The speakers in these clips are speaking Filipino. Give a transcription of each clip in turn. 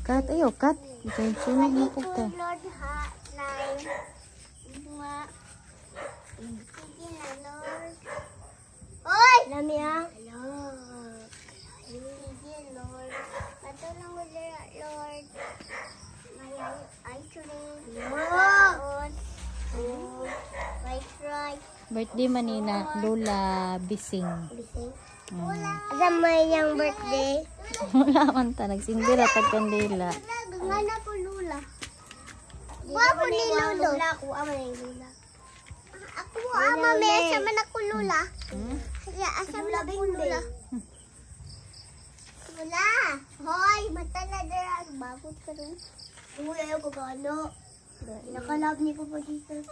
Kat, ayo, kat. Ito sunog mo po ka. Lord, hotline. Sige na, Lord. Oy! Lamia. Lord. Sige, Lord. Patulong mo, Lord. Ay, tuloy. Lord. Right. Birthday manina, Lola Bising. Bising. Asa may yung birthday? Wala man ta, nagsindira tag kandila. Gana ko Lula. Ako ni Lolo. Ako ama ni Lula. Ako ama may asa man ako Lula. Kaya asa man ako Lula. Lula. Hoy, mata na dira bagot ka rin. Uy, ayaw ko gano. Nakalab ni Papa Jesus.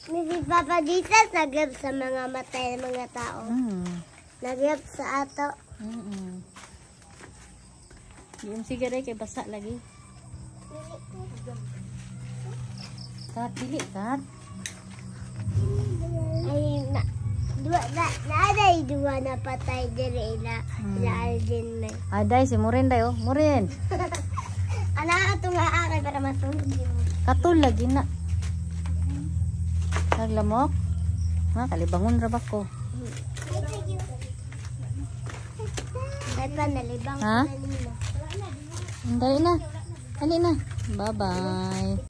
Si Papa Jesus nagab sa mga mata ng mga tao. Nagab sa ato. Yung sigara kay basa lagi. Kat, dili, kat. Ay, dua na patay dire ila Alden na. Aday, si Murin dayo. Murin. Anak ito nga akay para matulog yun. Katul lagi na. Naglamok? Ha, kalibangon ra ba ko? Ay pa, nalibang ha? ko na nila. Dali na. Dali na. Bye-bye.